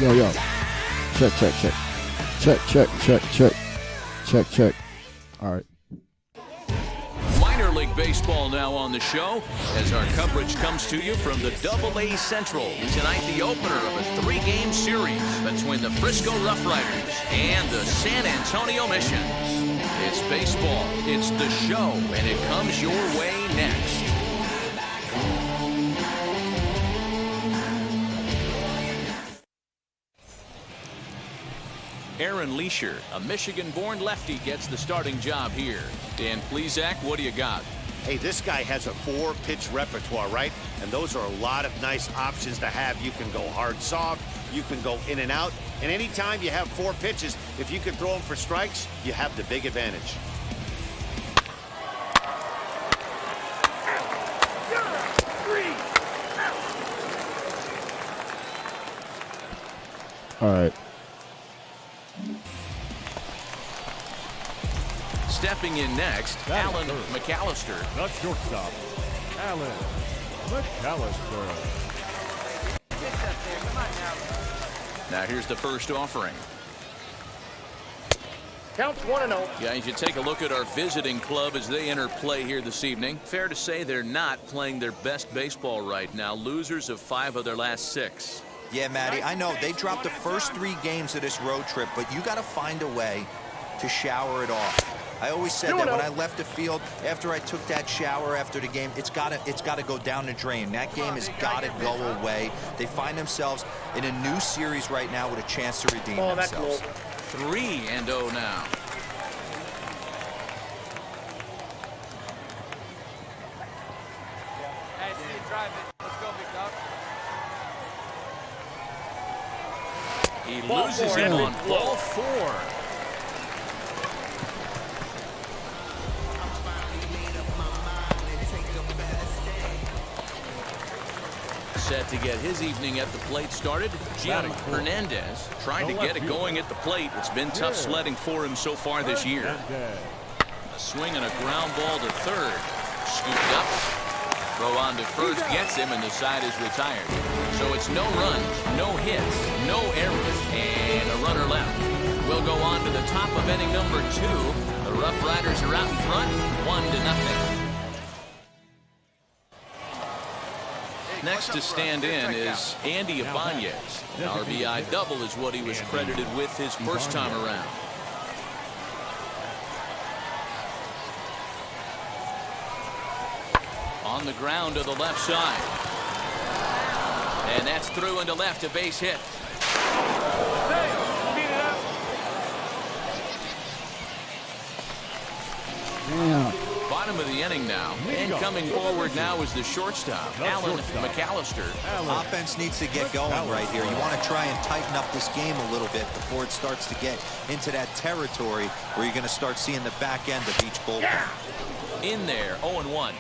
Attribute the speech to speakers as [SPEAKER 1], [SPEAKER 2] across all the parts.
[SPEAKER 1] Yo, yo. Check, check, check. Check, check, check, check. Check, check. All right.
[SPEAKER 2] Minor League Baseball now on the show as our coverage comes to you from the Double-A Central. Tonight, the opener of a 3-game series between the Frisco Rough Riders and the San Antonio Missions. It's baseball, it's the show, and it comes your way next. Aaron Leisure, a Michigan-born lefty, gets the starting job here. Dan Plesac, what do you got?
[SPEAKER 3] Hey, this guy has a 4-pitch repertoire, right? And those are a lot of nice options to have. You can go hard, soft. You can go in and out. And anytime you have 4 pitches, if you can throw them for strikes, you have the big advantage.
[SPEAKER 1] All right.
[SPEAKER 2] Stepping in next, Alan McAllister.
[SPEAKER 4] The shortstop, Alan McAllister.
[SPEAKER 2] Now here's the first offering.
[SPEAKER 5] Counts 1-0.
[SPEAKER 2] Guys, you take a look at our visiting club as they enter play here this evening. Fair to say they're not playing their best baseball right now. Losers of 5 of their last 6.
[SPEAKER 6] Yeah, Matty, I know they dropped the first 3 games of this road trip, but you got to find a way to shower it off. I always said that when I left the field after I took that shower after the game, it's got to go down the drain. That game has got to go away. They find themselves in a new series right now with a chance to redeem themselves.
[SPEAKER 2] 3-0 now.
[SPEAKER 5] Hey, see you drive it. Let's go, big dog.
[SPEAKER 2] He loses him on ball 4. Set to get his evening at the plate started. Gian Hernandez trying to get it going at the plate. It's been tough sledding for him so far this year. A swing and a ground ball to third. Scooped up. Throw on to first gets him, and the side is retired. So it's no runs, no hits, no errors, and a runner left. We'll go on to the top of inning number 2. The Rough Riders are out in front, 1-0. Next to stand in is Andy Ibanez. An RBI double is what he was credited with his first time around. On the ground to the left side. And that's through into left, a base hit.
[SPEAKER 1] Damn.
[SPEAKER 2] Bottom of the inning now. And coming forward now is the shortstop, Alan McAllister.
[SPEAKER 6] Offense needs to get going right here. You want to try and tighten up this game a little bit before it starts to get into that territory where you're going to start seeing the back end of each bullpen.
[SPEAKER 2] In there, 0-1.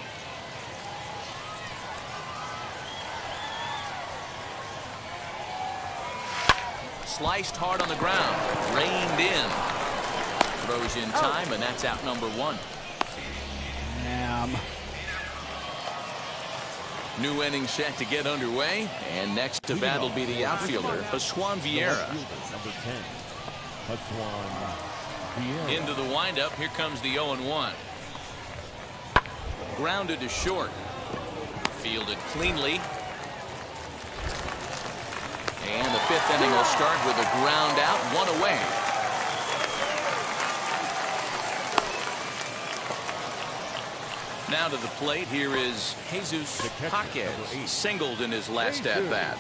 [SPEAKER 2] Sliced hard on the ground. Reined in. Throws in time, and that's out number 1.
[SPEAKER 1] Damn.
[SPEAKER 2] New inning set to get underway, and next to bat will be the outfielder, Pascual Vieira.
[SPEAKER 4] Number 10, Pascual Vieira.
[SPEAKER 2] Into the windup, here comes the 0-1. Grounded to short. Fielded cleanly. And the 5th inning will start with a ground out, 1 away. Now to the plate, here is Jesus Paquez, singled in his last at-bat.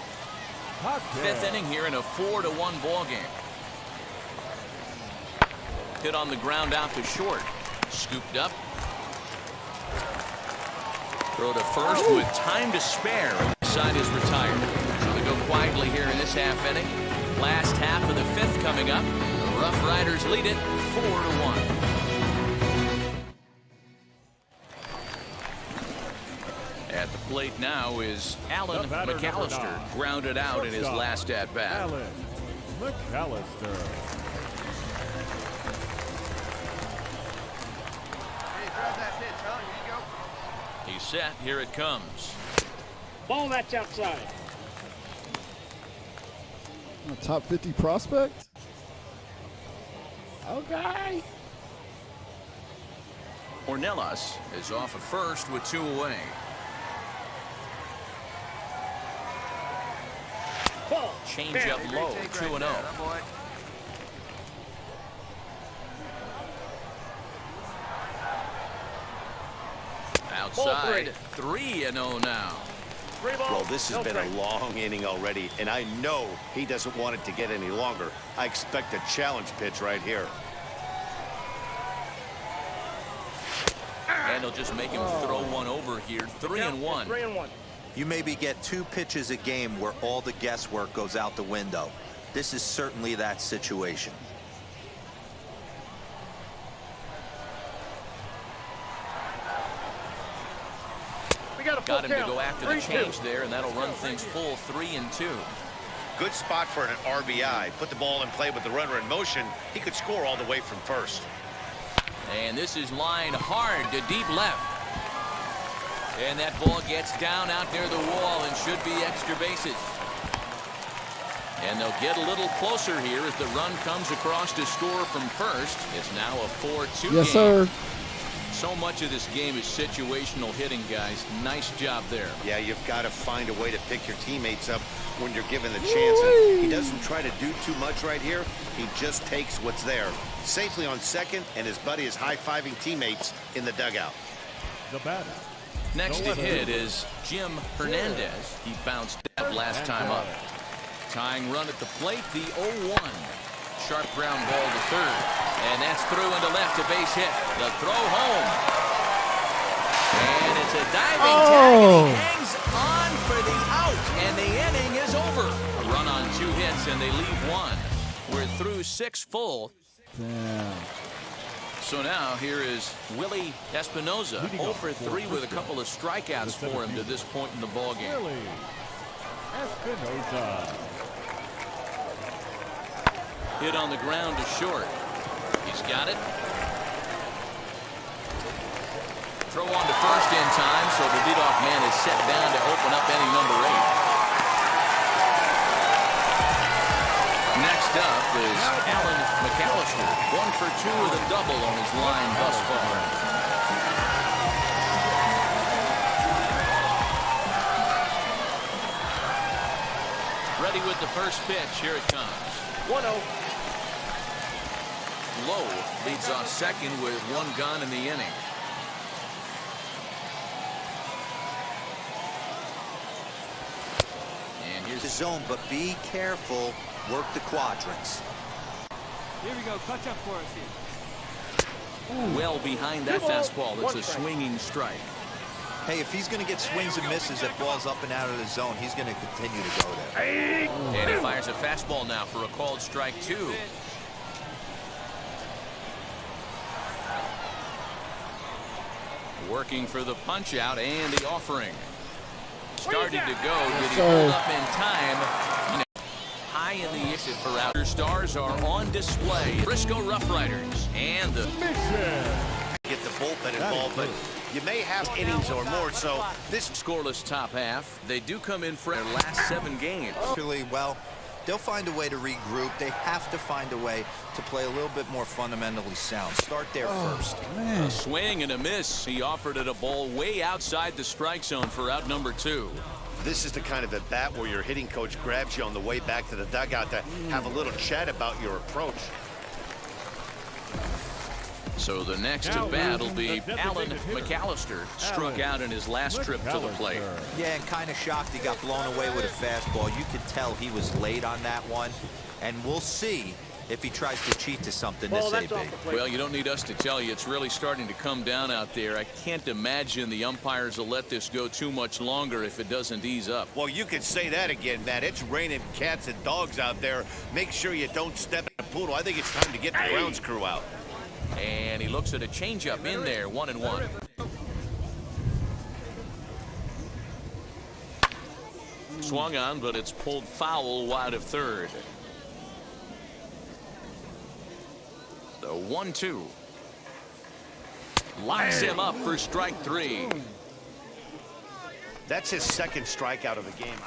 [SPEAKER 2] 5th inning here in a 4-1 ball game. Hit on the ground out to short. Scooped up. Throw to first with time to spare. Side is retired. So they go quietly here in this half inning. Last half of the 5th coming up. The Rough Riders lead it 4-1. At the plate now is Alan McAllister, grounded out in his last at-bat.
[SPEAKER 4] Alan McAllister.
[SPEAKER 5] Hey, grab that pitch, huh? Here you go.
[SPEAKER 2] He's set. Here it comes.
[SPEAKER 5] Ball, that's outside.
[SPEAKER 1] A top 50 prospect? Okay.
[SPEAKER 2] Ornelas is off at first with 2 away. Change up low, 2-0. Outside, 3-0 now.
[SPEAKER 3] Well, this has been a long inning already, and I know he doesn't want it to get any longer. I expect a challenge pitch right here.
[SPEAKER 2] And he'll just make him throw one over here. 3-1.
[SPEAKER 5] 3-1.
[SPEAKER 6] You maybe get 2 pitches a game where all the guesswork goes out the window. This is certainly that situation.
[SPEAKER 5] We got a
[SPEAKER 2] Got him to
[SPEAKER 5] count.
[SPEAKER 2] go after the
[SPEAKER 5] 3-2.
[SPEAKER 2] change there, and that'll run things full 3-2.
[SPEAKER 3] Good spot for an RBI. Put the ball in play with the runner in motion. He could score all the way from first.
[SPEAKER 2] And this is lined hard to deep left. And that ball gets down out near the wall and should be extra bases. And they'll get a little closer here as the run comes across to score from first. It's now a 4-2
[SPEAKER 1] Yes,
[SPEAKER 2] game.
[SPEAKER 1] sir.
[SPEAKER 2] So much of this game is situational hitting, guys. Nice job there.
[SPEAKER 3] Yeah, you've got to find a way to pick your teammates up when you're given the chance. And he doesn't try to do too much right here. He just takes what's there. Safely on second, and his buddy is high-fiving teammates in the dugout.
[SPEAKER 4] The batter.
[SPEAKER 2] Next to hit is Jim Hernandez. He bounced out last time up. Tying run at the plate, the 0-1. Sharp ground ball to third. And that's through into left, a base hit. The throw home. And it's a diving tag, and he hangs on for the out. And the inning is over. A run on 2 hits, and they leave 1. We're through 6 full.
[SPEAKER 1] Damn.
[SPEAKER 2] So now here is Willie Espinoza, 0 for 3 with a couple of strikeouts for him to this point in the ballgame.
[SPEAKER 4] Willie Espinoza.
[SPEAKER 2] Hit on the ground to short. He's got it. Throw on to first in time, so the leadoff man is set down to open up inning number 8. Next up is Alan McAllister, 1 for 2 with a double on his line thus far. Ready with the first pitch. Here it comes.
[SPEAKER 5] 1-0.
[SPEAKER 2] Lowe leads off second with 1 gone in the inning. And here's
[SPEAKER 6] The zone, but be careful. Work the quadrants.
[SPEAKER 5] Here we go. Catch up for us here.
[SPEAKER 2] well behind that fastball. It's a swinging strike.
[SPEAKER 6] Hey, if he's going to get swings and misses at balls up and out of the zone, he's going to continue to go there.
[SPEAKER 2] And he fires a fastball now for a called strike 2. Working for the punch out and the offering. Started to go. Did he hold up in time? High in the exit for out. Stars are on display. Frisco Rough Riders and the
[SPEAKER 3] Get the bullpen involved, but you may have innings or more, so this
[SPEAKER 2] scoreless top half. They do come in for their last 7 games.
[SPEAKER 6] Actually, well, they'll find a way to regroup. They have to find a way to play a little bit more fundamentally sound. Start there first.
[SPEAKER 2] A swing and a miss. He offered it a ball way outside the strike zone for out number 2.
[SPEAKER 3] This is the kind of at bat where your hitting coach grabs you on the way back to the dugout to have a little chat about your approach.
[SPEAKER 2] So the next at bat will be Alan McAllister. Struck out in his last trip to the plate.
[SPEAKER 6] Yeah, and kind of shocked he got blown away with a fastball. You could tell he was late on that one. And we'll see if he tries to cheat to something this AB.
[SPEAKER 2] Well, you don't need us to tell you. It's really starting to come down out there. I can't imagine the umpires will let this go too much longer if it doesn't ease up.
[SPEAKER 3] Well, you can say that again, Matt. It's raining cats and dogs out there. Make sure you don't step in a poodle. I think it's time to get the grounds crew out.
[SPEAKER 2] And he looks at a changeup in there, 1-1. Swung on, but it's pulled foul wide of third. The 1-2. Locks him up for strike 3.
[SPEAKER 3] That's his second strikeout of the game.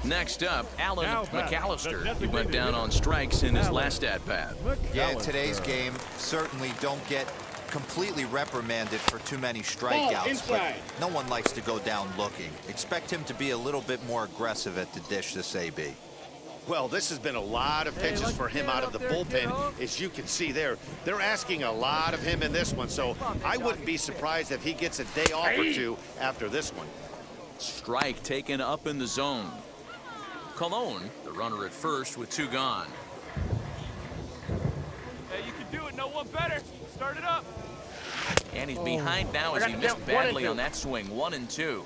[SPEAKER 2] Next up, Alan
[SPEAKER 4] Now back, the
[SPEAKER 2] McAllister. He went
[SPEAKER 4] designated
[SPEAKER 2] down
[SPEAKER 4] hitter.
[SPEAKER 2] on strikes in his
[SPEAKER 4] Alan
[SPEAKER 2] last at-bat.
[SPEAKER 6] Yeah, in
[SPEAKER 4] McAllister.
[SPEAKER 6] today's game, certainly don't get completely reprimanded for too many strikeouts, but no one likes to go down looking. Expect him to be a little bit more aggressive at the dish this AB.
[SPEAKER 3] Well, this has been a lot of pitches for him out of the bullpen. As you can see there, they're asking a lot of him in this one, so I wouldn't be surprised if he gets a day off or two after this one.
[SPEAKER 2] Strike taken up in the zone. Colon, the runner at first with 2 gone.
[SPEAKER 5] Hey, you can do it. No one better. Start it up.
[SPEAKER 2] And he's behind now as he missed badly on that swing. 1-2.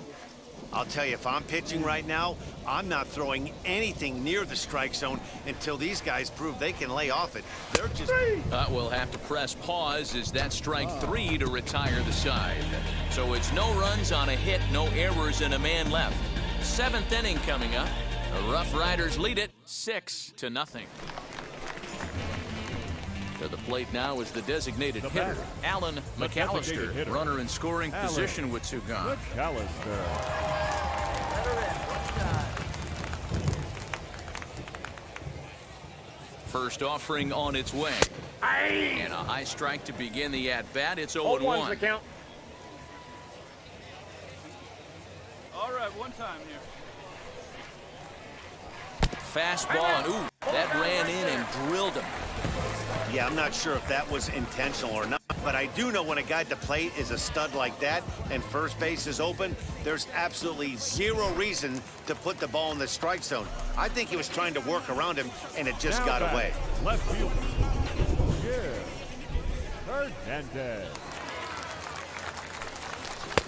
[SPEAKER 3] I'll tell you, if I'm pitching right now, I'm not throwing anything near the strike zone until these guys prove they can lay off it. They're just...
[SPEAKER 2] We'll have to press pause as that strike 3 to retire the side. So it's no runs on a hit, no errors, and a man left. 7th inning coming up. The Rough Riders lead it 6-0. To the plate now is the designated
[SPEAKER 4] The
[SPEAKER 2] hitter,
[SPEAKER 4] batter.
[SPEAKER 2] Alan
[SPEAKER 4] The designated
[SPEAKER 2] McAllister.
[SPEAKER 4] hitter,
[SPEAKER 2] Runner in scoring
[SPEAKER 4] Alan
[SPEAKER 2] position with 2 gone.
[SPEAKER 4] McAllister.
[SPEAKER 2] First offering on its way. And a high strike to begin the at-bat. It's 0-1.
[SPEAKER 5] All right, one time here.
[SPEAKER 2] Fastball, and ooh, that ran in and drilled him.
[SPEAKER 3] Yeah, I'm not sure if that was intentional or not, but I do know when a guy at the plate is a stud like that and first base is open, there's absolutely zero reason to put the ball in the strike zone. I think he was trying to work around him, and it just
[SPEAKER 4] Now
[SPEAKER 3] got
[SPEAKER 4] back,
[SPEAKER 3] away.
[SPEAKER 4] Left fielder. Hernandez.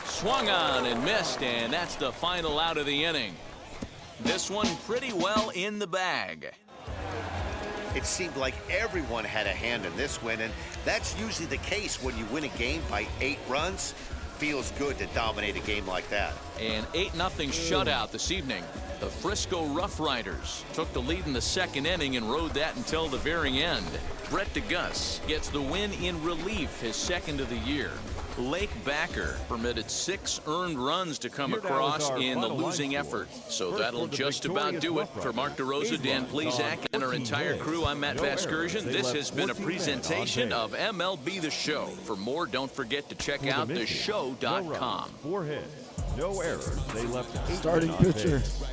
[SPEAKER 2] Swung on and missed, and that's the final out of the inning. This one pretty well in the bag.
[SPEAKER 3] It seemed like everyone had a hand in this win, and that's usually the case when you win a game by 8 runs. Feels good to dominate a game like that.
[SPEAKER 2] An 8-0 shutout this evening. The Frisco Rough Riders took the lead in the 2nd inning and rode that until the very end. Brett DeGus gets the win in relief, his 2nd of the year. Lake Backer permitted 6 earned runs to come
[SPEAKER 4] Here now is
[SPEAKER 2] across
[SPEAKER 4] our
[SPEAKER 2] in the
[SPEAKER 4] final
[SPEAKER 2] losing
[SPEAKER 4] line score.
[SPEAKER 2] effort. So
[SPEAKER 4] First
[SPEAKER 2] that'll
[SPEAKER 4] for the
[SPEAKER 2] just about
[SPEAKER 4] victorious
[SPEAKER 2] do it.
[SPEAKER 4] Rough
[SPEAKER 2] For Mark
[SPEAKER 4] Riders.
[SPEAKER 2] DeRosa, Dan
[SPEAKER 4] 8 runs
[SPEAKER 2] Plezak,
[SPEAKER 4] on
[SPEAKER 2] and our
[SPEAKER 4] 14
[SPEAKER 2] entire
[SPEAKER 4] hits.
[SPEAKER 2] crew, I'm Matt
[SPEAKER 4] No errors.
[SPEAKER 2] Vasgersian.
[SPEAKER 4] They
[SPEAKER 2] This
[SPEAKER 4] left
[SPEAKER 2] has been a
[SPEAKER 4] 14 men on
[SPEAKER 2] presentation
[SPEAKER 4] base.
[SPEAKER 2] of MLB The Show. For more, don't forget to check
[SPEAKER 4] For the
[SPEAKER 2] out
[SPEAKER 4] Mission, no
[SPEAKER 2] theshow.com.
[SPEAKER 4] runs, 4 hits, no errors. They left 8
[SPEAKER 1] Starting
[SPEAKER 4] men on
[SPEAKER 1] pitcher.
[SPEAKER 4] base.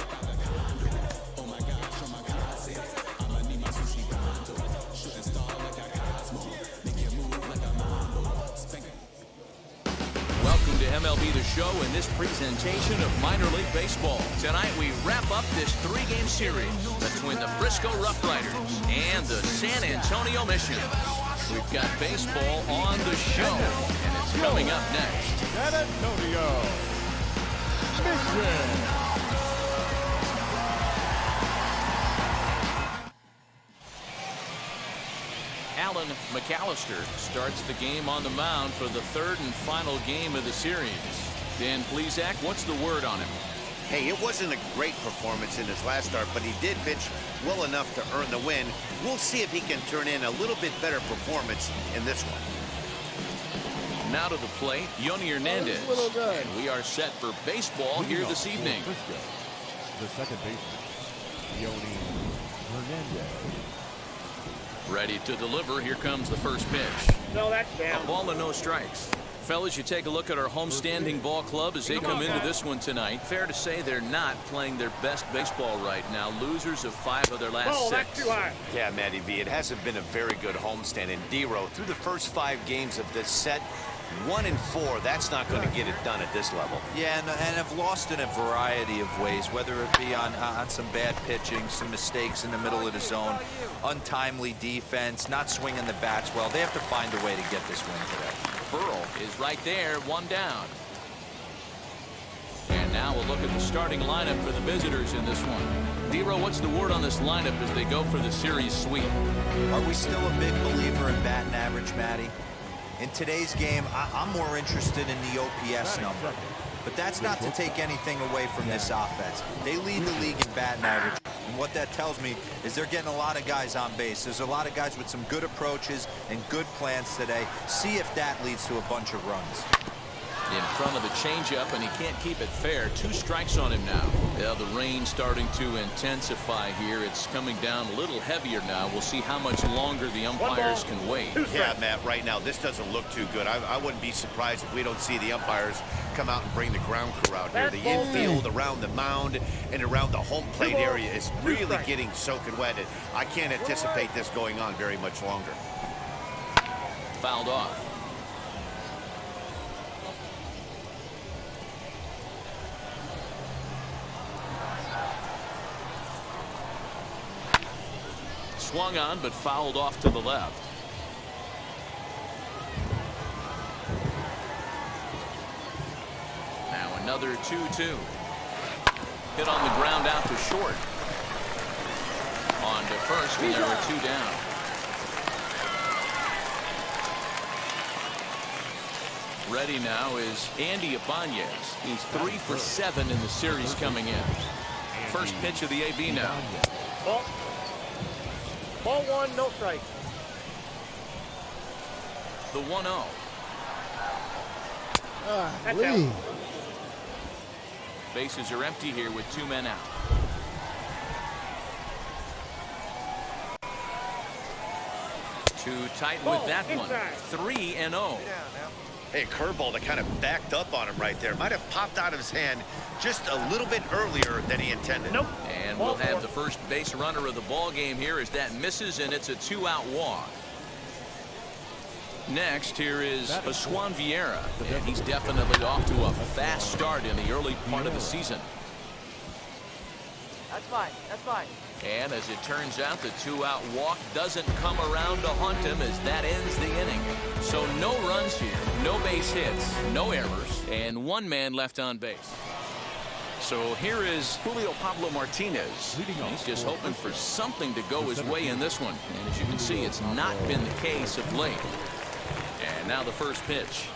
[SPEAKER 2] Welcome to MLB The Show and this presentation of minor league baseball. Tonight we wrap up this 3-game series between the Frisco Rough Riders and the San Antonio Mission. We've got baseball on the show, and it's coming up next.
[SPEAKER 4] San Antonio Mission.
[SPEAKER 2] Alan McAllister starts the game on the mound for the 3rd and final game of the series. Dan Plezak, what's the word on him?
[SPEAKER 3] Hey, it wasn't a great performance in his last start, but he did pitch well enough to earn the win. We'll see if he can turn in a little bit better performance in this one.
[SPEAKER 2] Now to the plate, Yoni Hernandez.
[SPEAKER 1] Oh, little guy.
[SPEAKER 2] And we are set for baseball here
[SPEAKER 4] Leading
[SPEAKER 2] this
[SPEAKER 4] off for
[SPEAKER 2] evening.
[SPEAKER 4] Frisco, the second baseman, Yoni Hernandez.
[SPEAKER 2] Ready to deliver. Here comes the first pitch.
[SPEAKER 5] No, that's down.
[SPEAKER 2] A ball and no strikes. Fellas, you take a look at our homestanding ball club as they come into this one tonight. Fair to say they're not playing their best baseball right now. Losers of 5 of their last 6.
[SPEAKER 3] Yeah, Matty V, it hasn't been a very good homestand. And D-Row, through the first 5 games of this set, 1-4, that's not going to get it done at this level.
[SPEAKER 6] Yeah, and have lost in a variety of ways, whether it be on some bad pitching, some mistakes in the middle of the zone, untimely defense, not swinging the bats well. They have to find a way to get this win today.
[SPEAKER 2] Burl is right there, 1 down. And now we'll look at the starting lineup for the visitors in this one. D-Row, what's the word on this lineup as they go for the series sweep?
[SPEAKER 6] Are we still a big believer in batting average, Matty? In today's game, I'm more interested in the OPS number. But that's not to take anything away from this offense. They lead the league in batting average. And what that tells me is they're getting a lot of guys on base. There's a lot of guys with some good approaches and good plans today. See if that leads to a bunch of runs.
[SPEAKER 2] In front of the changeup, and he can't keep it fair. 2 strikes on him now. Yeah, the rain starting to intensify here. It's coming down a little heavier now. We'll see how much longer the umpires can wait.
[SPEAKER 3] Yeah, Matt, right now, this doesn't look too good. I wouldn't be surprised if we don't see the umpires come out and bring the ground crew out here. The infield around the mound and around the home plate area is really getting soaking wet. I can't anticipate this going on very much longer.
[SPEAKER 2] Fouled off. Swung on, but fouled off to the left. Now another 2-2. Hit on the ground out to short. On to first, and there are 2 down. Ready now is Andy Ibanez. He's 3 for 7 in the series coming in. First pitch of the AB now.
[SPEAKER 7] Ball 1, no strike.
[SPEAKER 2] The 1-0.
[SPEAKER 1] Lee.
[SPEAKER 2] Bases are empty here with 2 men out. Too tight with that one. 3-0.
[SPEAKER 3] Hey, a curveball that kind of backed up on him right there. Might have popped out of his hand just a little bit earlier than he intended.
[SPEAKER 7] Nope.
[SPEAKER 2] And we'll have the first base runner of the ball game here as that misses, and it's a 2-out walk. Next, here is Aswan Vieira, and he's definitely off to a fast start in the early part of the season.
[SPEAKER 7] That's fine. That's fine.
[SPEAKER 2] And as it turns out, the 2-out walk doesn't come around to haunt him as that ends the inning. So no runs here, no base hits, no errors, and 1 man left on base. So here is Julio Pablo Martinez. He's just hoping for something to go his way in this one. And as you can see, it's not been the case of late. And now the first pitch.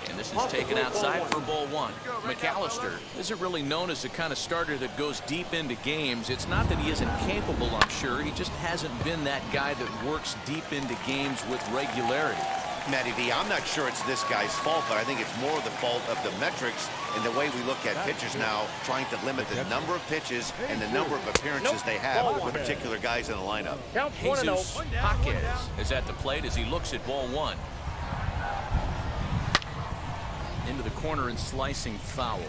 [SPEAKER 2] And this is taken outside for ball 1. McAllister isn't really known as the kind of starter that goes deep into games. It's not that he isn't capable, I'm sure. He just hasn't been that guy that works deep into games with regularity.
[SPEAKER 3] Matty V, I'm not sure it's this guy's fault, but I think it's more the fault of the metrics and the way we look at pitchers now, trying to limit the number of pitches and the number of appearances they have with particular guys in the lineup.
[SPEAKER 2] Jesus Jaquez is at the plate as he looks at ball 1. Into the corner and slicing foul.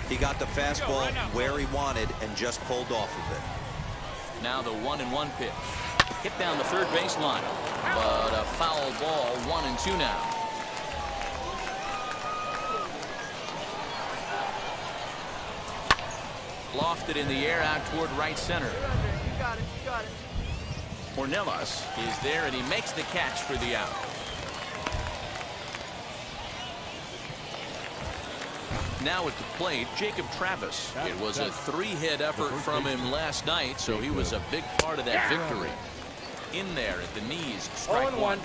[SPEAKER 6] He got the fastball where he wanted and just pulled off of it.
[SPEAKER 2] Now the 1-1 pitch. Hit down the third baseline, but a foul ball. 1-2 now. Lofted in the air out toward right center.
[SPEAKER 7] You got it. You got it.
[SPEAKER 2] Ornelas is there, and he makes the catch for the out. Now at the plate, Jacob Travis. It was a 3-hit effort from him last night, so he was a big part of that victory. In there at the knees, strike 1.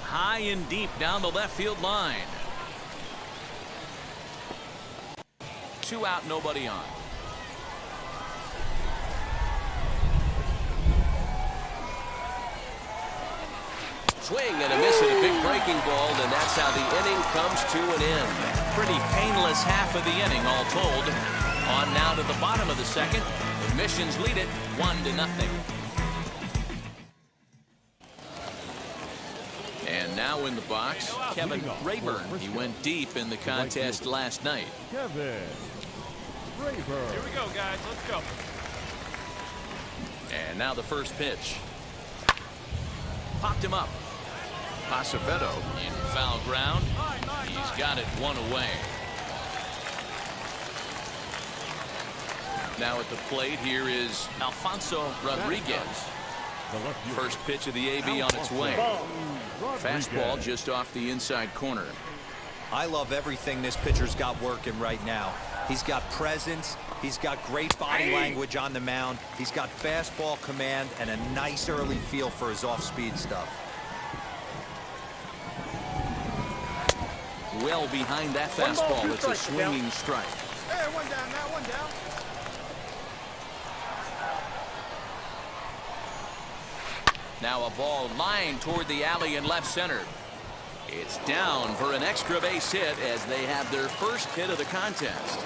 [SPEAKER 2] High and deep down the left field line. 2 out, nobody on. Swing and a miss at a big breaking ball, and that's how the inning comes to an end. Pretty painless half of the inning, all told. On now to the bottom of the second. The Missions lead it 1-0. And now in the box, Kevin Rayburn. He went deep in the contest last night.
[SPEAKER 4] Kevin Rayburn.
[SPEAKER 5] Here we go, guys. Let's go.
[SPEAKER 2] And now the first pitch. Popped him up. Acevedo in foul ground. He's got it 1 away. Now at the plate, here is Alfonso Rodriguez. First pitch of the AB on its way. Fastball just off the inside corner.
[SPEAKER 6] I love everything this pitcher's got working right now. He's got presence. He's got great body language on the mound. He's got fastball command and a nice early feel for his off-speed stuff.
[SPEAKER 2] Well behind that fastball, it's a swinging strike.
[SPEAKER 7] Hey, 1 down, Matt, 1 down.
[SPEAKER 2] Now a ball lined toward the alley in left center. It's down for an extra base hit as they have their first hit of the contest.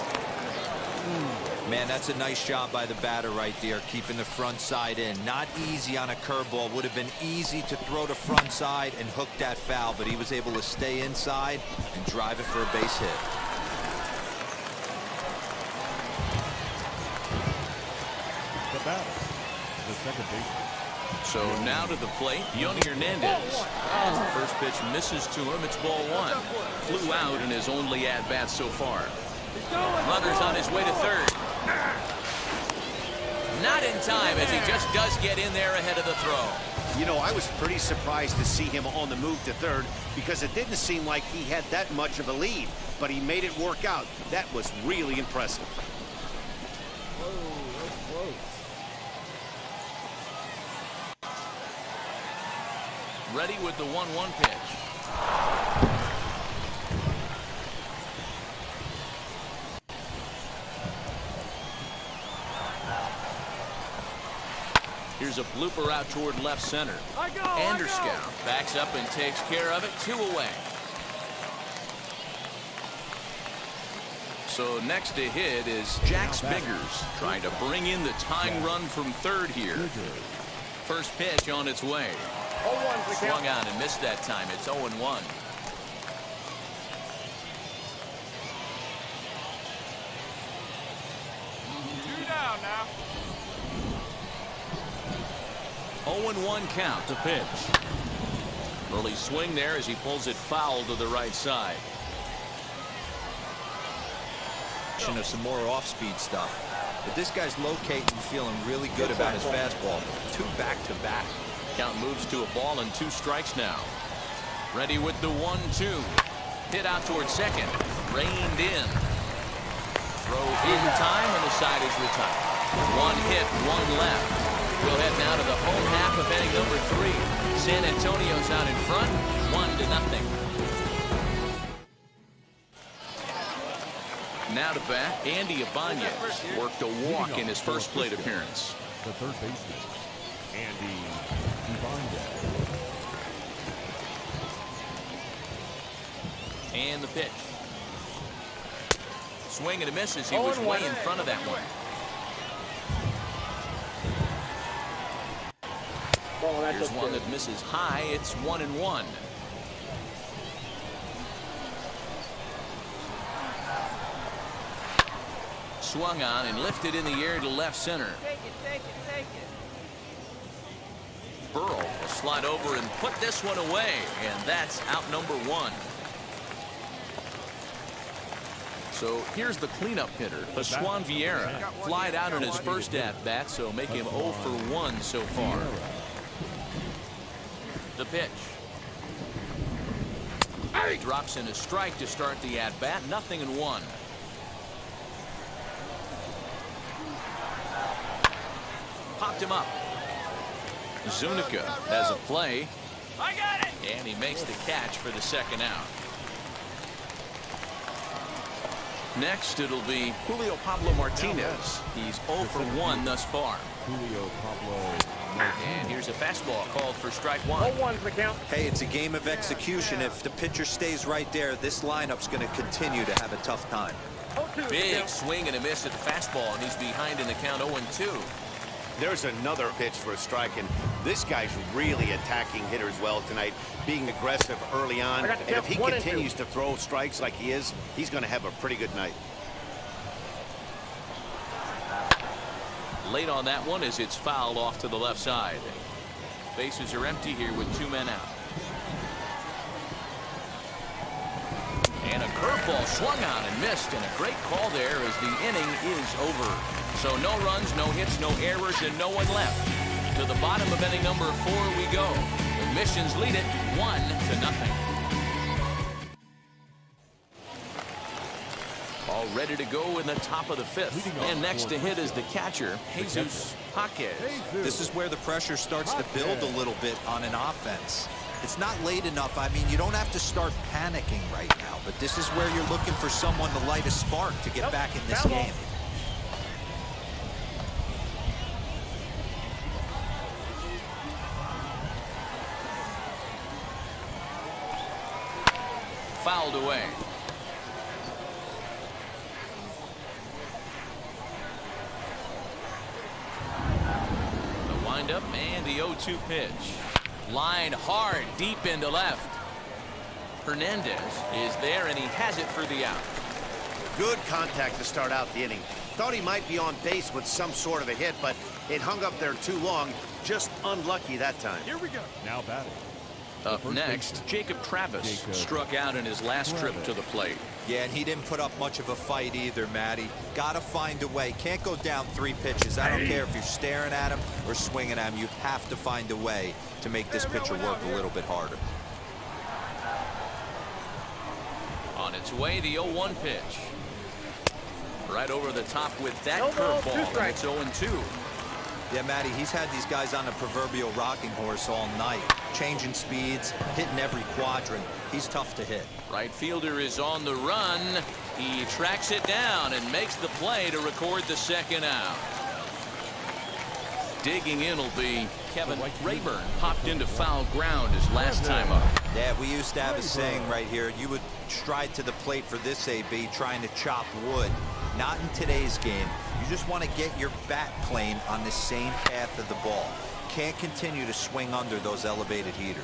[SPEAKER 6] Man, that's a nice job by the batter right there, keeping the front side in. Not easy on a curveball. Would have been easy to throw the front side and hook that foul, but he was able to stay inside and drive it for a base hit.
[SPEAKER 4] The batter, the second baseman.
[SPEAKER 2] So now to the plate, Yoni Hernandez. As the first pitch misses to him, it's ball one. Flew out in his only at-bat so far. Runner's on his way to third. Not in time, as he just does get in there ahead of the throw.
[SPEAKER 3] You know, I was pretty surprised to see him on the move to third because it didn't seem like he had that much of a lead, but he made it work out. That was really impressive.
[SPEAKER 2] Ready with the 1-1 pitch. Here's a blooper out toward left center. Anderscow backs up and takes care of it. 2 away. So next to hit is Jax Biggers, trying to bring in the tying run from third here. First pitch on its way. Swung on and missed that time. It's 0-1.
[SPEAKER 5] 2 down now.
[SPEAKER 2] 0-1 count to pitch. Early swing there as he pulls it foul to the right side.
[SPEAKER 6] Of some more off-speed stuff. But this guy's locating, feeling really good about his fastball. 2 back-to-back.
[SPEAKER 2] Count moves to a ball and 2 strikes now. Ready with the 1-2. Hit out towards second. Reined in. Throw in time and the side is retired. 1 hit, 1 left. We'll head now to the home half of inning number 3. San Antonio's out in front, 1-0. Now to bat, Andy Ibanez worked a walk in his first plate appearance.
[SPEAKER 4] The third baseman, Andy Ibanez.
[SPEAKER 2] And the pitch. Swing and a miss as he was way in front of that one. Here's one that misses high. It's 1-1. Swung on and lifted in the air to left center.
[SPEAKER 7] Take it, take it, take it.
[SPEAKER 2] Burrow will slide over and put this one away, and that's out number 1. So here's the cleanup hitter, Pascual Vieira. Flied out in his first at-bat, so make him 0 for 1 so far. The pitch. Drops in a strike to start the at-bat. 0-1. Popped him up. Zuniga has a play.
[SPEAKER 5] I got it.
[SPEAKER 2] And he makes the catch for the second out. Next, it'll be Julio Pablo Martinez. He's 0 for 1 thus far.
[SPEAKER 4] Julio Pablo.
[SPEAKER 2] And here's a fastball called for strike 1.
[SPEAKER 7] 0-1's the count.
[SPEAKER 6] Hey, it's a game of execution. If the pitcher stays right there, this lineup's going to continue to have a tough time.
[SPEAKER 7] 0-2.
[SPEAKER 2] Big swing and a miss at the fastball, and he's behind in the count 0-2.
[SPEAKER 3] There's another pitch for a strike, and this guy's really attacking hitters well tonight, being aggressive early on. And if he continues to throw strikes like he is, he's going to have a pretty good night.
[SPEAKER 2] Late on that one as it's fouled off to the left side. Bases are empty here with 2 men out. And a curveball swung on and missed, and a great call there as the inning is over. So no runs, no hits, no errors, and no one left. To the bottom of inning number 4 we go. The Missions lead it 1-0. All ready to go in the top of the 5th. And next to hit is the catcher, Jesus Jaquez.
[SPEAKER 6] This is where the pressure starts to build a little bit on an offense. It's not late enough. I mean, you don't have to start panicking right now, but this is where you're looking for someone to light a spark to get back in this game.
[SPEAKER 2] fouled away. The windup and the 0-2 pitch. Line hard deep into left. Hernandez is there, and he has it for the out.
[SPEAKER 3] Good contact to start out the inning. Thought he might be on base with some sort of a hit, but it hung up there too long. Just unlucky that time.
[SPEAKER 4] Here we go. Now batting.
[SPEAKER 2] Up next, Jacob Travis struck out in his last trip to the plate.
[SPEAKER 6] Yeah, and he didn't put up much of a fight either, Matty. Gotta find a way. Can't go down 3 pitches. I don't care if you're staring at him or swinging at him. You have to find a way to make this pitcher work a little bit harder.
[SPEAKER 2] On its way, the 0-1 pitch. Right over the top with that curveball, and it's 0-2.
[SPEAKER 6] Yeah, Matty, he's had these guys on the proverbial rocking horse all night. Changing speeds, hitting every quadrant. He's tough to hit.
[SPEAKER 2] Right fielder is on the run. He tracks it down and makes the play to record the second out. Digging in will be Kevin Rayburn. Popped into foul ground his last time up.
[SPEAKER 6] Yeah, we used to have a saying right here. You would stride to the plate for this AB trying to chop wood. Not in today's game. You just want to get your bat plane on the same path of the ball. Can't continue to swing under those elevated heaters.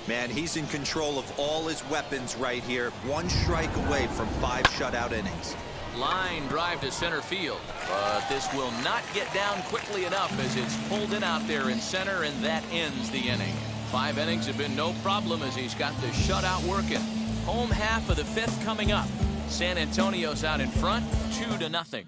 [SPEAKER 6] Man, he's in control of all his weapons right here. 1 strike away from 5 shutout innings.
[SPEAKER 2] Line drive to center field, but this will not get down quickly enough as it's pulled in out there in center, and that ends the inning. 5 innings have been no problem as he's got the shutout working. Home half of the 5th coming up. San Antonio's out in front, 2-0.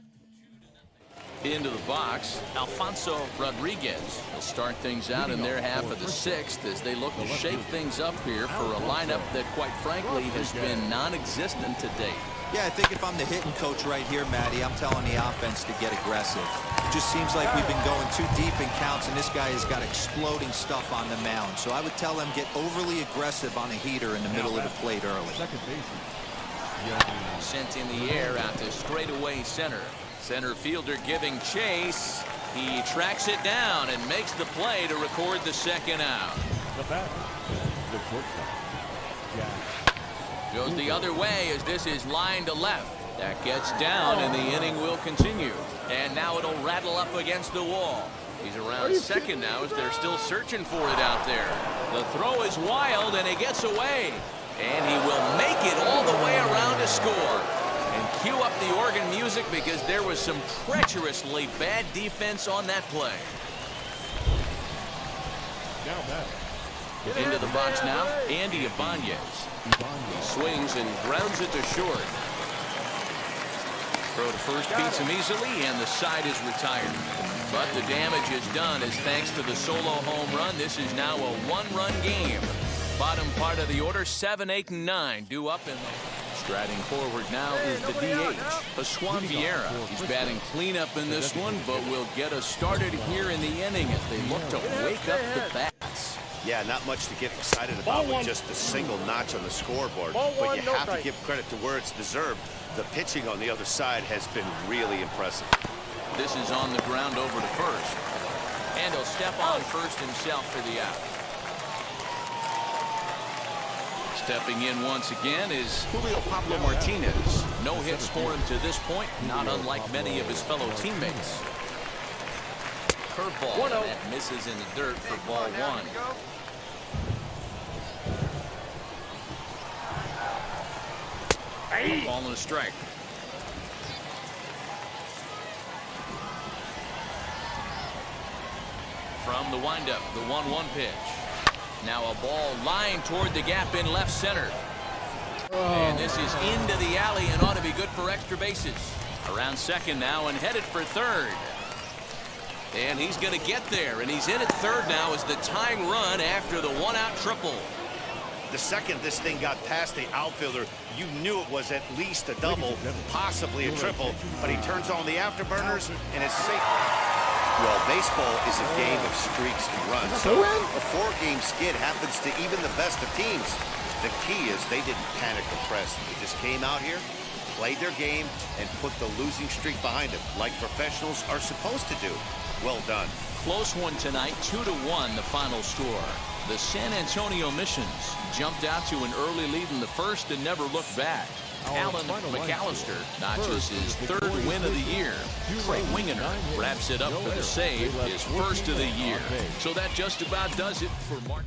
[SPEAKER 2] Into the box, Alfonso Rodriguez will start things out in their half of the 6th as they look to shake things up here for a lineup that, quite frankly, has been non-existent to date.
[SPEAKER 6] Yeah, I think if I'm the hitting coach right here, Matty, I'm telling the offense to get aggressive. It just seems like we've been going too deep in counts, and this guy has got exploding stuff on the mound. So I would tell them get overly aggressive on a heater in the middle of the plate early.
[SPEAKER 4] Second baseman.
[SPEAKER 2] Sent in the air out to straightaway center. Center fielder giving chase. He tracks it down and makes the play to record the second out.
[SPEAKER 4] The batter, the shortstop, Jack.
[SPEAKER 2] Goes the other way as this is line to left. That gets down and the inning will continue. And now it'll rattle up against the wall. He's around second now as they're still searching for it out there. The throw is wild and he gets away. And he will make it all the way around to score. And cue up the organ music because there was some treacherously bad defense on that play.
[SPEAKER 4] Now batting.
[SPEAKER 2] Into the box now, Andy Ibanez. He swings and grounds it to short. Throw to first beats him easily, and the side is retired. But the damage is done as thanks to the solo home run, this is now a 1-run game. Bottom part of the order, 7, 8, and 9 due up in the... Striding forward now is the DH, Pascual Vieira. He's batting cleanup in this one, but will get us started here in the inning as they look to wake up the bats.
[SPEAKER 3] Yeah, not much to get excited about with just a single notch on the scoreboard. But you have to give credit to where it's deserved. The pitching on the other side has been really impressive.
[SPEAKER 2] This is on the ground over to first. And he'll step on first himself for the out. Stepping in once again is Julio Pablo Martinez. No hits for him to this point, not unlike many of his fellow teammates. Curveball that misses in the dirt for ball 1. Ball and a strike. From the windup, the 1-1 pitch. Now a ball lined toward the gap in left center. And this is into the alley and ought to be good for extra bases. Around second now and headed for third. And he's going to get there, and he's in at third now as the tying run after the 1-out triple.
[SPEAKER 3] The second this thing got past the outfielder, you knew it was at least a double, possibly a triple, but he turns on the afterburners and it's safe. Well, baseball is a game of streaks and runs. So a 4-game skid happens to even the best of teams. The key is they didn't panic or press. They just came out here, played their game, and put the losing streak behind them, like professionals are supposed to do. Well done.
[SPEAKER 2] Close one tonight, 2-1 the final score. The San Antonio Missions jumped out to an early lead in the first and never looked back. Alan McAllister notches his third win of the year. Trey Wingener wraps it up with a save, his first of the year. So that just about does it for Mark.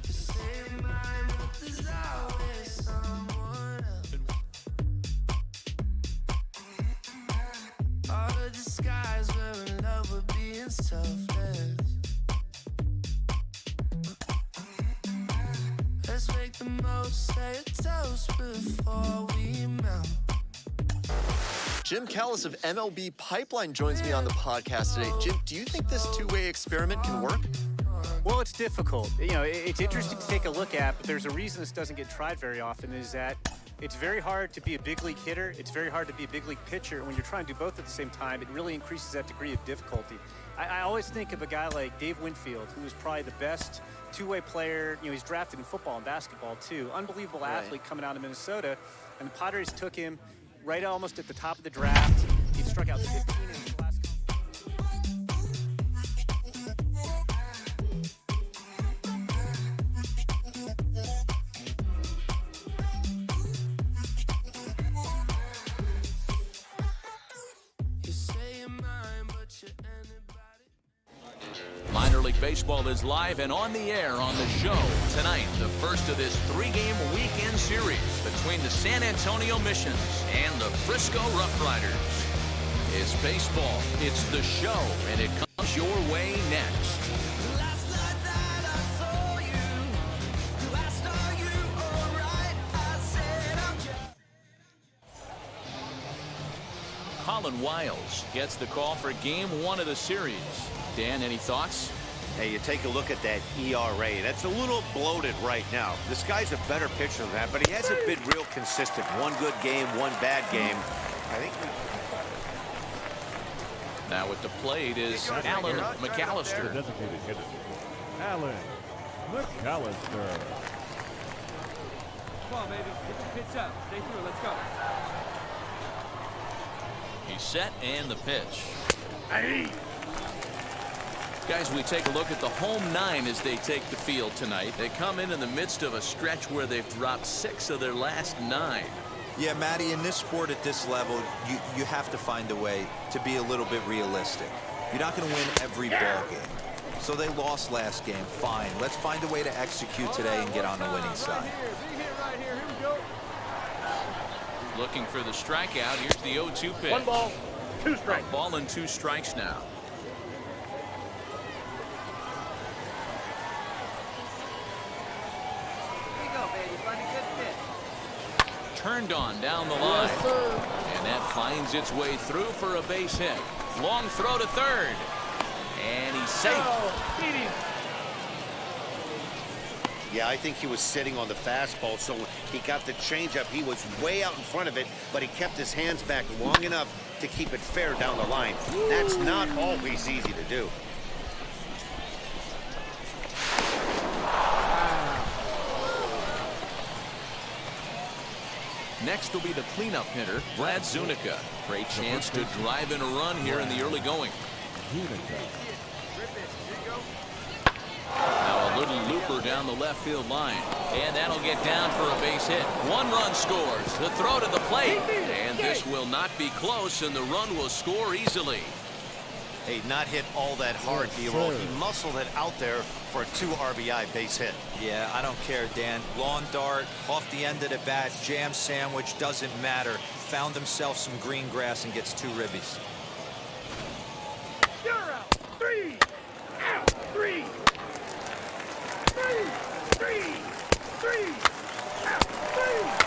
[SPEAKER 8] Let's make the most, say a toast before we melt.
[SPEAKER 9] Jim Callis of MLB Pipeline joins me on the podcast today. Jim, do you think this two-way experiment can work?
[SPEAKER 10] Well, it's difficult. You know, it's interesting to take a look at, but there's a reason this doesn't get tried very often, is that it's very hard to be a big league hitter. It's very hard to be a big league pitcher. And when you're trying to do both at the same time, it really increases that degree of difficulty. I always think of a guy like Dave Winfield, who was probably the best two-way player. You know, he's drafted in football and basketball, too. Unbelievable athlete coming out of Minnesota. And the Padres took him right almost at the top of the draft. He struck out 15 in his last.
[SPEAKER 2] Minor League Baseball is live and on the air on the show tonight. The first of this three-game weekend series between the San Antonio Missions and the Frisco Rough Riders. It's baseball, it's the show, and it comes your way next. Colin Wiles gets the call for game one of the series. Dan, any thoughts?
[SPEAKER 3] Hey, you take a look at that ERA. That's a little bloated right now. This guy's a better pitcher than that, but he hasn't been real consistent. One good game, one bad game. I think
[SPEAKER 2] now at the plate is Alan McAllister.
[SPEAKER 4] Designated hitter, Alan McAllister.
[SPEAKER 5] Come on, baby. Get your pitch up. Stay through. Let's go.
[SPEAKER 2] He's set and the pitch. Guys, we take a look at the home nine as they take the field tonight. They come in the midst of a stretch where they've dropped 6 of their last 9.
[SPEAKER 6] Yeah, Matty, in this sport at this level, you have to find a way to be a little bit realistic. You're not going to win every ball game. So they lost last game. Fine. Let's find a way to execute today and get on the winning side.
[SPEAKER 5] Big hit right here. Here we go.
[SPEAKER 2] Looking for the strikeout. Here's the 0-2 pitch.
[SPEAKER 7] 1 ball, 2 strikes.
[SPEAKER 2] A ball and 2 strikes now.
[SPEAKER 7] Here you go, baby. Find a good pitch.
[SPEAKER 2] Turned on down the line. And that finds its way through for a base hit. Long throw to third. And he's safe.
[SPEAKER 7] Beat him.
[SPEAKER 3] Yeah, I think he was sitting on the fastball, so he got the changeup. He was way out in front of it, but he kept his hands back long enough to keep it fair down the line. That's not always easy to do.
[SPEAKER 2] Next will be the cleanup hitter, Brad Zuniga. Great chance to drive in a run here in the early going. Now a little looper down the left field line. And that'll get down for a base hit. 1 run scores. The throw to the plate. And this will not be close, and the run will score easily.
[SPEAKER 3] Hey, not hit all that hard, D-Roll. He muscled it out there for a 2 RBI base hit.
[SPEAKER 6] Yeah, I don't care, Dan. Lawn dart, off the end of the bat, jam sandwich, doesn't matter. Found himself some green grass and gets 2 ribbies.
[SPEAKER 7] You're out. 3. Out. 3. 3. 3. 3. Out. 3.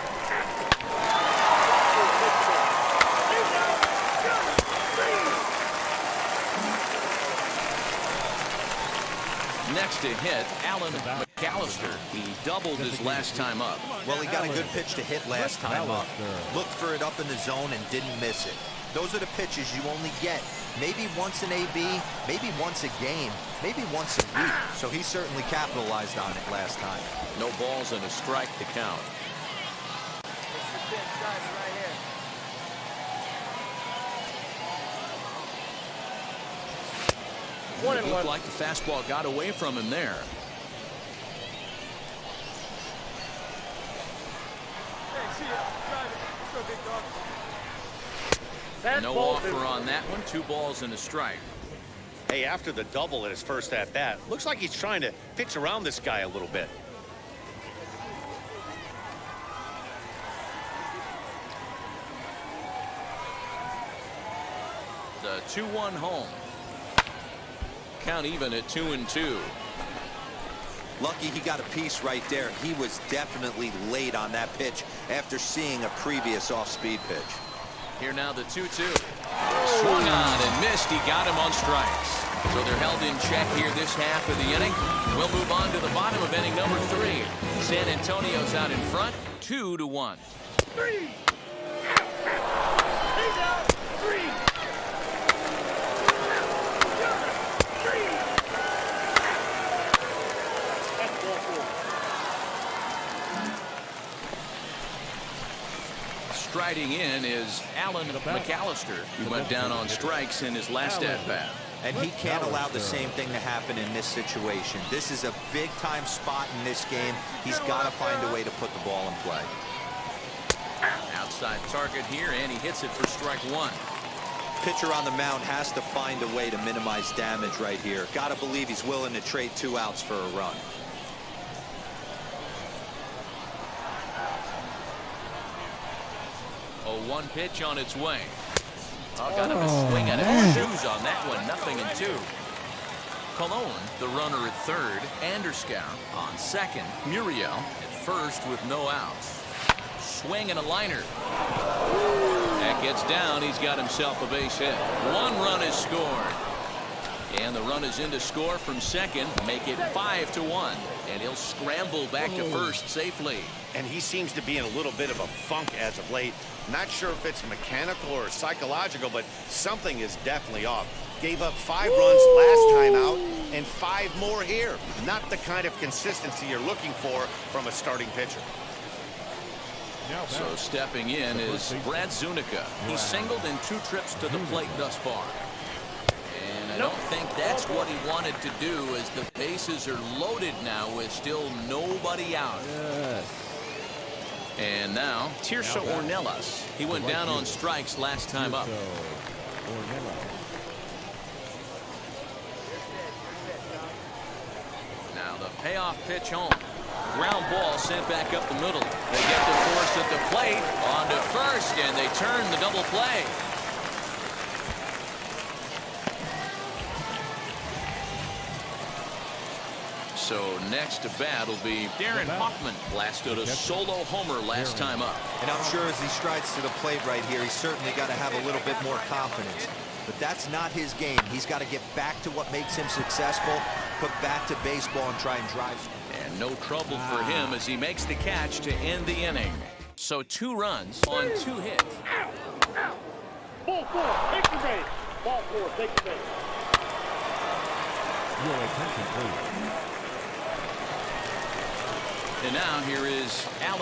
[SPEAKER 2] Next to hit, Alan McAllister. He doubled his last time up.
[SPEAKER 6] Well, he got a good pitch to hit last time up. Looked for it up in the zone and didn't miss it. Those are the pitches you only get maybe once an AB, maybe once a game, maybe once a week. So he certainly capitalized on it last time.
[SPEAKER 2] No balls and a strike to count. It looked like the fastball got away from him there. No offer on that one. 2 balls and a strike.
[SPEAKER 3] Hey, after the double at his first at-bat, looks like he's trying to pitch around this guy a little bit.
[SPEAKER 2] The 2-1 home. Count even at 2-2.
[SPEAKER 6] Lucky he got a piece right there. He was definitely late on that pitch after seeing a previous off-speed pitch.
[SPEAKER 2] Here now the 2-2. Swung on and missed. He got him on strikes. So they're held in check here this half of the inning. We'll move on to the bottom of inning number 3. San Antonio's out in front, 2-1. Striding in is Alan McAllister, who went down on strikes in his last at-bat.
[SPEAKER 6] And he can't allow the same thing to happen in this situation. This is a big-time spot in this game. He's got to find a way to put the ball in play.
[SPEAKER 2] Outside target here, and he hits it for strike 1.
[SPEAKER 6] Pitcher on the mound has to find a way to minimize damage right here. Got to believe he's willing to trade 2 outs for a run.
[SPEAKER 2] Oh, 1 pitch on its way. Oh, got him a swing at it. Shoes on that one. 0-2. Colon, the runner at third. Anderscow on second. Muriel at first with no outs. Swing and a liner. That gets down. He's got himself a base hit. 1 run is scored. And the run is in to score from second. Make it 5-1. And he'll scramble back to first safely.
[SPEAKER 3] And he seems to be in a little bit of a funk as of late. Not sure if it's mechanical or psychological, but something is definitely off. Gave up 5 runs last time out and 5 more here. Not the kind of consistency you're looking for from a starting pitcher.
[SPEAKER 2] So stepping in is Brad Zuniga. He's singled in 2 trips to the plate thus far. And I don't think that's what he wanted to do, as the bases are loaded now with still nobody out. And now Tirso Ornelas. He went down on strikes last time up. Now the payoff pitch home. Ground ball sent back up the middle. They get the force at the plate, on to first, and they turn the double play. So next to bat will be Darren Hoffman. Blasted a solo homer last time up.
[SPEAKER 6] And I'm sure as he strides to the plate right here, he's certainly got to have a little bit more confidence. But that's not his game. He's got to get back to what makes him successful, put bat to baseball, and try and drive.
[SPEAKER 2] And no trouble for him as he makes the catch to end the inning. So 2 runs on 2 hits.
[SPEAKER 11] Ball 4, take the base. Ball 4, take the base.
[SPEAKER 4] Your attention, please.
[SPEAKER 2] And now here is Alan